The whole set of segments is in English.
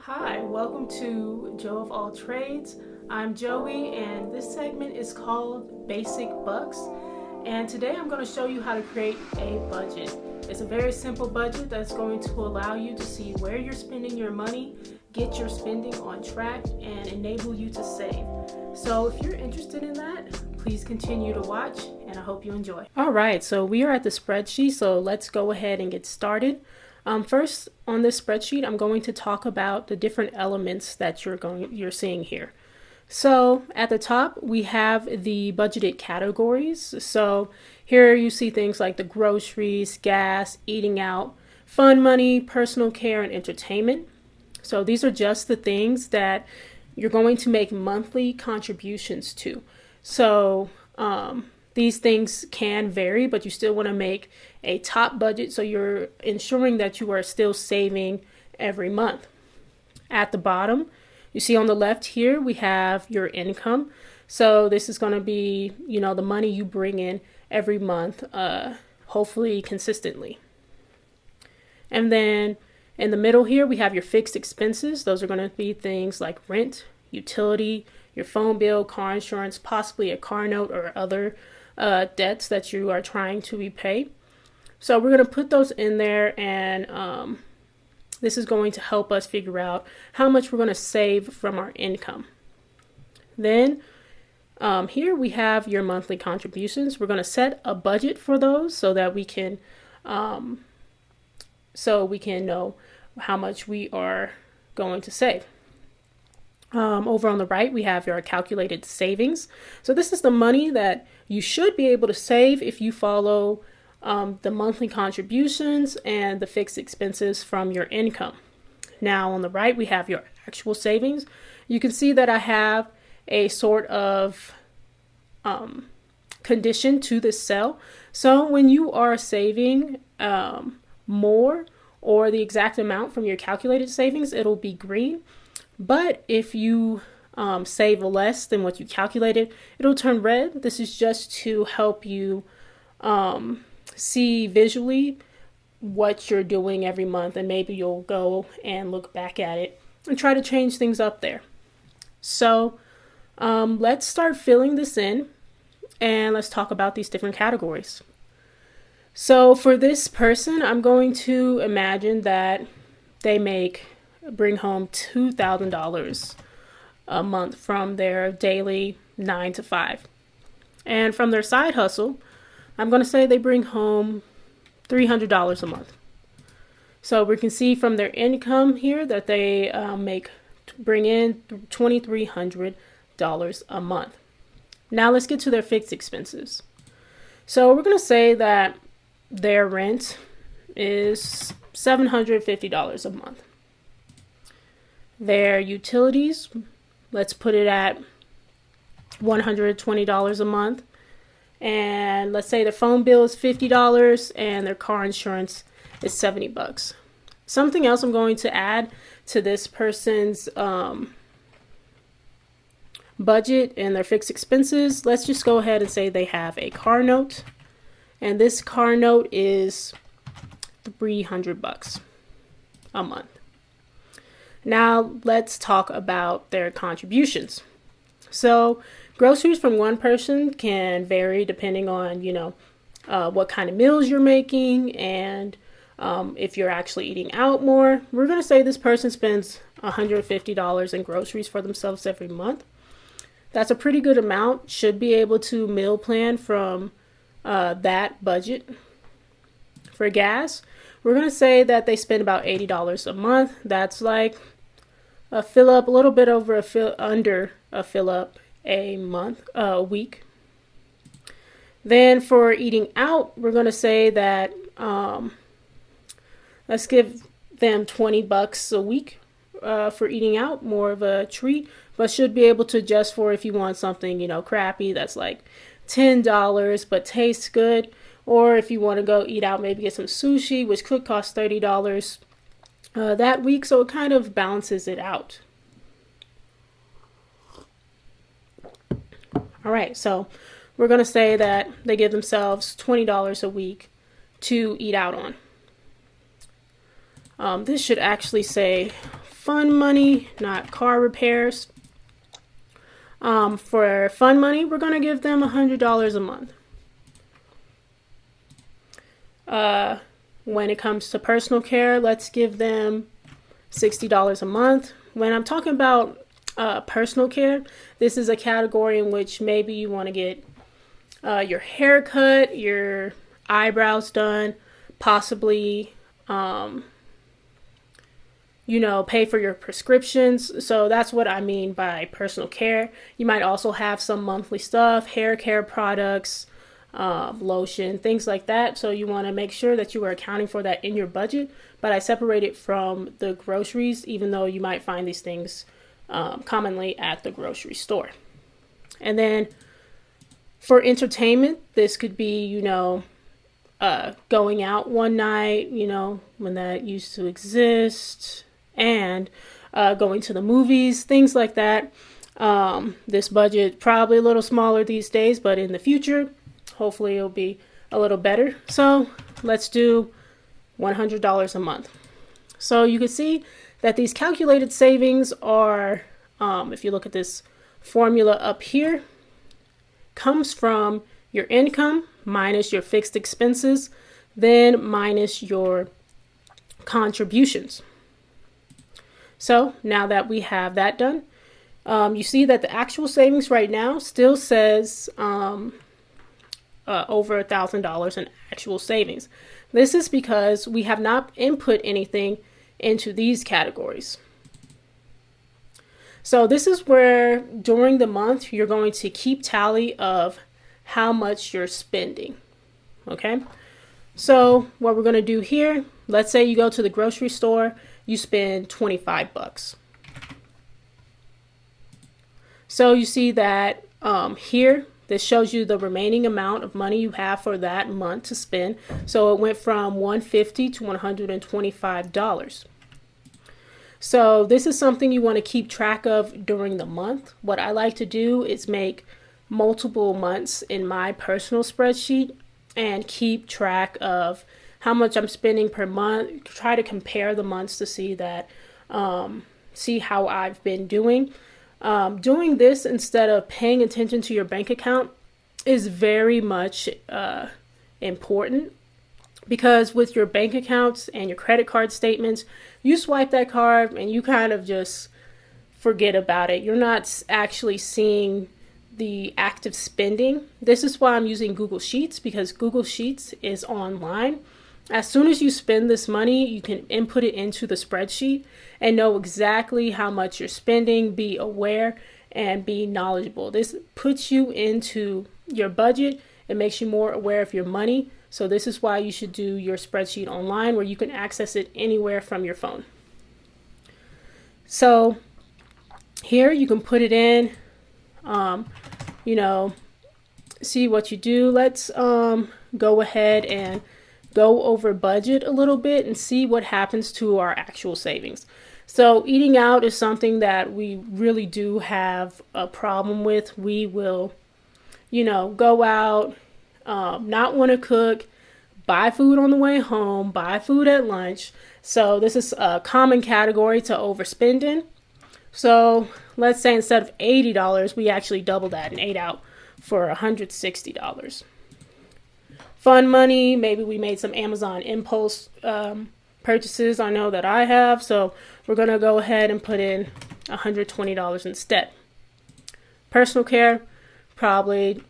Hi, welcome to Joe of All Trades. I'm Joey, and this segment is called Basic Bucks. And today I'm going to show you how to create a budget. It's a very simple budget that's going to allow you to see where you're spending your money, get your spending on track, and enable you to save. So if you're interested in that, please continue to watch, and I hope you enjoy. All right, so we are at the spreadsheet, so let's go ahead and get started. First, on this spreadsheet, I'm going to talk about the different elements that you're seeing here. So at the top, we have the budgeted categories. So here you see things like the groceries, gas, eating out, fun money, personal care, and entertainment. So these are just the things that you're going to make monthly contributions to. So these things can vary, but you still want to make a top budget so you're ensuring that you are still saving every month. At the bottom, you see on the left here, we have your income. So this is going to be, the money you bring in every month, hopefully consistently. And then in the middle here, we have your fixed expenses. Those are going to be things like rent, utility, your phone bill, car insurance, possibly a car note or other debts that you are trying to repay. So we're going to put those in there, and this is going to help us figure out how much we're going to save from our income. Then here we have your monthly contributions. We're going to set a budget for those so that we can know how much we are going to save. Over on the right, we have your calculated savings. So this is the money that you should be able to save if you follow the monthly contributions and the fixed expenses from your income. Now on the right, we have your actual savings. You can see that I have a sort of condition to this cell. So when you are saving more or the exact amount from your calculated savings, it'll be green. But if you save less than what you calculated, it'll turn red. This is just to help you see visually what you're doing every month, and maybe you'll go and look back at it and try to change things up there. So let's start filling this in, and let's talk about these different categories. So for this person, I'm going to imagine that they bring home $2,000 a month from their daily 9 to 5. And from their side hustle, I'm going to say they bring home $300 a month. So we can see from their income here that they bring in $2,300 a month. Now let's get to their fixed expenses. So we're going to say that their rent is $750 a month. Their utilities, let's put it at $120 a month. And let's say their phone bill is $50 and their car insurance is $70. Something else I'm going to add to this person's budget and their fixed expenses. Let's just go ahead and say they have a car note, and this car note is $300 a month. Now let's talk about their contributions. So groceries from one person can vary depending on, what kind of meals you're making and if you're actually eating out more. We're going to say this person spends $150 in groceries for themselves every month. That's a pretty good amount. Should be able to meal plan from that budget. For gas, we're going to say that they spend about $80 a month. That's like a fill up, a little bit over under a fill up a week. Then for eating out, we're going to say that let's give them $20 a week for eating out, more of a treat, but should be able to adjust for if you want something, crappy that's like $10 but tastes good, or if you want to go eat out, maybe get some sushi, which could cost $30 that week, so it kind of balances it out. All right, so we're going to say that they give themselves $20 a week to eat out on. This should actually say fun money, not car repairs. For fun money, we're going to give them $100 a month. When it comes to personal care, let's give them $60 a month. When I'm talking about personal care, this is a category in which maybe you want to get your hair cut, your eyebrows done, possibly pay for your prescriptions. So that's what I mean by personal care. You might also have some monthly stuff, hair care products, lotion, things like that. So you want to make sure that you are accounting for that in your budget. But I separate it from the groceries, even though you might find these things commonly at the grocery store. And then for entertainment, this could be, going out one night, when that used to exist, and going to the movies, things like that. This budget probably a little smaller these days, but in the future, hopefully it'll be a little better. So let's do $100 a month. So you can see that these calculated savings are, if you look at this formula up here, comes from your income minus your fixed expenses, then minus your contributions. So now that we have that done, you see that the actual savings right now still says over $1,000 in actual savings. This is because we have not input anything into these categories. So this is where during the month you're going to keep tally of how much you're spending. Okay, so what we're going to do here, let's say you go to the grocery store, you spend $25. So you see that here, this shows you the remaining amount of money you have for that month to spend. So it went from $150 to $125. So this is something you want to keep track of during the month. What I like to do is make multiple months in my personal spreadsheet and keep track of how much I'm spending per month. Try to compare the months to see that, see how I've been doing. Doing this instead of paying attention to your bank account is very much important, because with your bank accounts and your credit card statements, you swipe that card and you kind of just forget about it. You're not actually seeing the active spending. This is why I'm using Google Sheets, because Google Sheets is online. As soon as you spend this money, you can input it into the spreadsheet and know exactly how much you're spending, be aware, and be knowledgeable. This puts you into your budget. It makes you more aware of your money. So this is why you should do your spreadsheet online, where you can access it anywhere from your phone. So here you can put it in, see what you do. Let's go ahead and go over budget a little bit and see what happens to our actual savings. So eating out is something that we really do have a problem with. We will, go out, not want to cook, buy food on the way home, buy food at lunch. So this is a common category to overspending. So let's say instead of $80, we actually double that and ate out for $160. Fun money, maybe we made some Amazon impulse purchases. I know that I have, so we're going to go ahead and put in $120 instead. Personal care, probably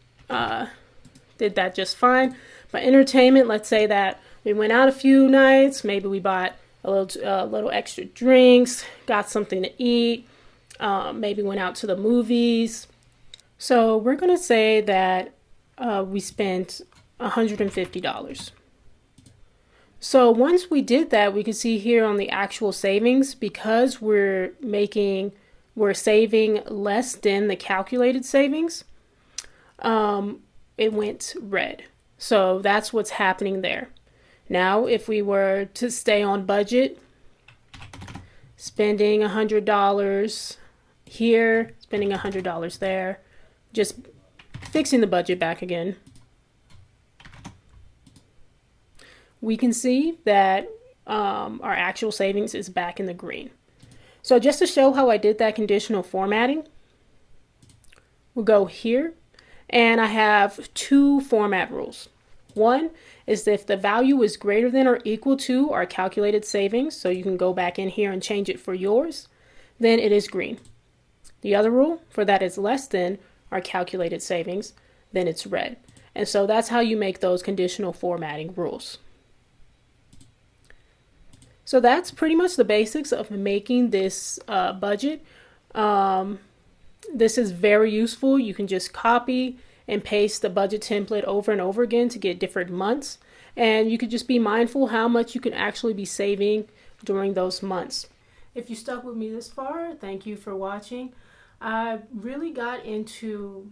did that just fine. But entertainment, let's say that we went out a few nights, maybe we bought a little extra drinks, got something to eat, maybe went out to the movies. So we're going to say that we spent $150. So once we did that, we can see here on the actual savings, because we're saving less than the calculated savings, it went red. So that's what's happening there. Now, if we were to stay on budget, spending $100 here, spending $100 there, just fixing the budget back again, we can see that our actual savings is back in the green. So just to show how I did that conditional formatting, we'll go here, and I have two format rules. One is if the value is greater than or equal to our calculated savings, so you can go back in here and change it for yours, then it is green. The other rule for that is less than our calculated savings, then it's red. And so that's how you make those conditional formatting rules. So that's pretty much the basics of making this budget. This is very useful. You can just copy and paste the budget template over and over again to get different months. And you could just be mindful how much you can actually be saving during those months. If you stuck with me this far, thank you for watching. I really got into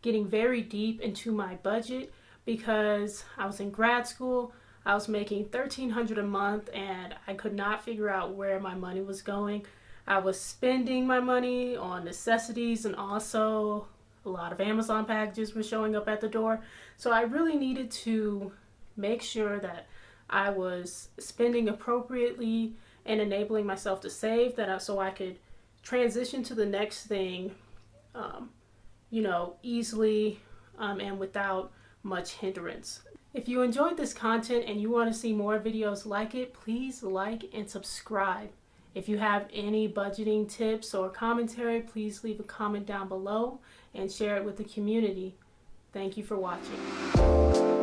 getting very deep into my budget because I was in grad school. I was making $1,300 a month and I could not figure out where my money was going. I was spending my money on necessities, and also a lot of Amazon packages were showing up at the door. So I really needed to make sure that I was spending appropriately and enabling myself to save, so I could transition to the next thing, easily and without much hindrance. If you enjoyed this content and you want to see more videos like it, please like and subscribe. If you have any budgeting tips or commentary, please leave a comment down below and share it with the community. Thank you for watching.